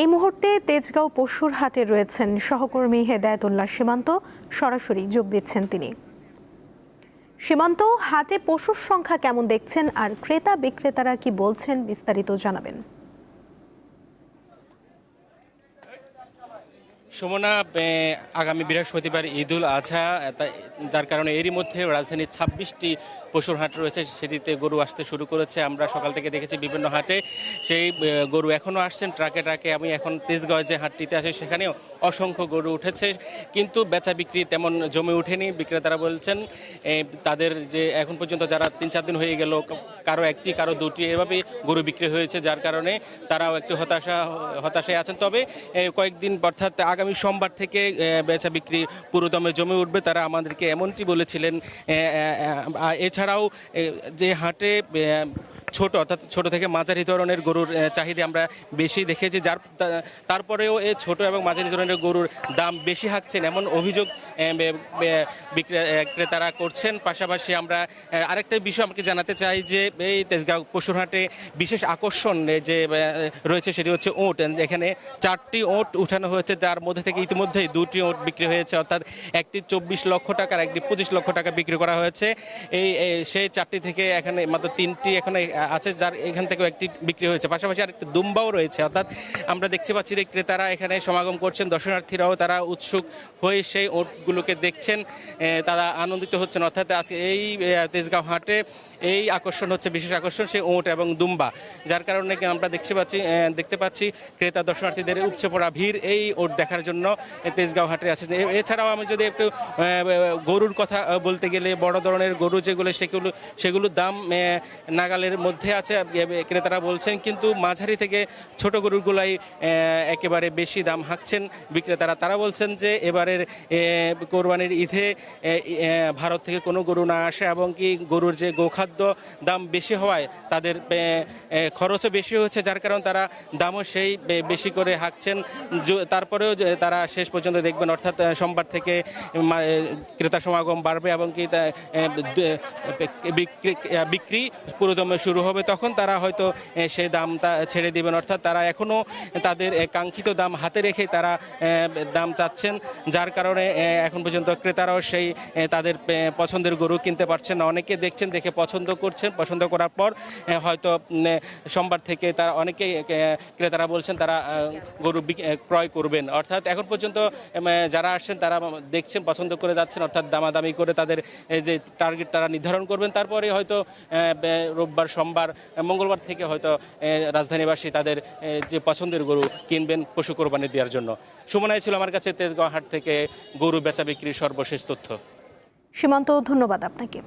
এই মুহূর্তে তেজগাঁও পশুর হাটে রয়েছেন সহকর্মী হেদায়েতুল্লাহ সীমান্ত। সরাসরি যোগ দিচ্ছেন তিনি। সীমান্ত, হাটে পশুর সংখ্যা কেমন দেখছেন আর ক্রেতা বিক্রেতারা কি বলছেন, বিস্তারিত জানাবেন। সুমনা, আগামী বৃহস্পতিবার ঈদুল আজহা, যার কারণে এরই মধ্যে রাজধানীর 26টি পশুর হাট রয়েছে, সেটিতে গরু আসতে শুরু করেছে। আমরা সকাল থেকে দেখেছি বিভিন্ন হাটে সেই গরু এখনও আসছেন ট্রাকে ট্রাকে। আমি এখন তেজগাঁও যে হাটটিতে আসি সেখানেও অসংখ্য গরু উঠেছে, কিন্তু বেচা বিক্রি তেমন জমে ওঠেনি। বিক্রেতারা বলছেন তাদের যে এখন পর্যন্ত যারা 3-4 দিন হয়ে গেল, কারো একটি কারো দুটি এভাবেই গরু বিক্রি হয়েছে, যার কারণে তারাও একটু হতাশায় আছেন। তবে কয়েকদিন অর্থাৎ আগামী সোমবার থেকে বেচা বিক্রি পুরোদমে জমে উঠবে, তারা আমাদেরকে এমনটি বলেছিলেন। এছাড়াও যে হাটে অর্থাৎ ছোট থেকে মাঝারি ধরনের গরুর চাহিদা আমরা বেশি দেখেছি, তারপরেও এই ছোট এবং মাঝারি ধরনের গরুর দাম বেশি হাঁকছেন এমন অভিযোগ ক্রেতারা করছেন। পাশাপাশি আমরা আরেকটা বিষয় আমাকে জানাতে চাই যে এই তেজগাঁও পশুর হাটে বিশেষ আকর্ষণ যে রয়েছে সেটি হচ্ছে ওট। এখানে 4টি ওট উঠানো হয়েছে, যার মধ্যে থেকে ইতিমধ্যেই 2টি ওট বিক্রি হয়েছে, অর্থাৎ একটি 24 লক্ষ টাকার, একটি 25 লক্ষ টাকা বিক্রি করা হয়েছে। সেই 4টি থেকে এখানে মাত্র 3টি এখানে আছে, যার এখান থেকেও একটি বিক্রি হয়েছে। পাশাপাশি আরেকটি দুম্বাও রয়েছে। অর্থাৎ আমরা দেখতে পাচ্ছি যে ক্রেতারা এখানে সমাগম করছেন, দর্শনার্থীরাও তারা উৎসুক হয়ে সেই ওটগুলোকে দেখছেন, তারা আনন্দিত হচ্ছেন। অর্থাৎ আজকে এই তেজগাঁও হাটে এই আকর্ষণ হচ্ছে, বিশেষ আকর্ষণ সেই ওট এবং দুম্বা, যার কারণে আমরা দেখতে পাচ্ছি ক্রেতা দর্শনার্থীদের উপচে পড়া ভিড় এই ওট দেখার জন্য তেজগাঁও হাটে আছে। এছাড়াও আমি যদি একটু গরুর কথা বলতে গেলে, বড় ধরনের গরু যেগুলো সেগুলোর দাম নাগালের মধ্যে আছে ক্রেতারা বলছেন, কিন্তু মাঝারি থেকে ছোট গরুগুলাই একেবারে বেশি দাম হাঁকছেন বিক্রেতারা। তারা বলছেন যে এবারের কোরবানির ঈদে ভারত থেকে কোনো গরু না আসে, এবং কি গরুর যে গোখাদ্য দাম বেশি হওয়ায় তাদের খরচও বেশি হচ্ছে, যার কারণ তারা দামও সেই বেশি করে হাঁকছেন। তারপরেও তারা শেষ পর্যন্ত দেখবেন, অর্থাৎ সোমবার থেকে ক্রেতা সমাগম বাড়বে এবং কি বিক্রি পুরোদমে শুরু হবে, তখন তারা হয়তো সেই দামটা ছেড়ে দিবেন। অর্থাৎ তারা এখনও তাদের কাঙ্ক্ষিত দাম হাতে রেখে তারা দাম চাচ্ছেন, যার কারণে এখন পর্যন্ত ক্রেতারাও সেই তাদের পছন্দের গরু কিনতে পারছেন না। অনেকে দেখছেন, দেখে পছন্দ করছেন, পছন্দ করার পর হয়তো সোমবার থেকে তারা অনেকেই ক্রেতারা বলছেন তারা গরু ক্রয় করবেন। অর্থাৎ এখন পর্যন্ত যারা আসছেন তারা দেখছেন, পছন্দ করে যাচ্ছেন, অর্থাৎ দামাদামি করে তাদের যে টার্গেট তারা নির্ধারণ করবেন। তারপরে হয়তো রোববার, সোমবার, মঙ্গলবার থেকে হয়তো রাজধানীবাসী তাদের যে পছন্দের গরু কিনবেন পশু কোরবানি দেওয়ার জন্য। সুমনাই ছিল আমার কাছে তেজগাঁও হাট থেকে গরু বেচা বিক্রির সর্বশেষ তথ্য। সীমান্ত, ধন্যবাদ আপনাকে।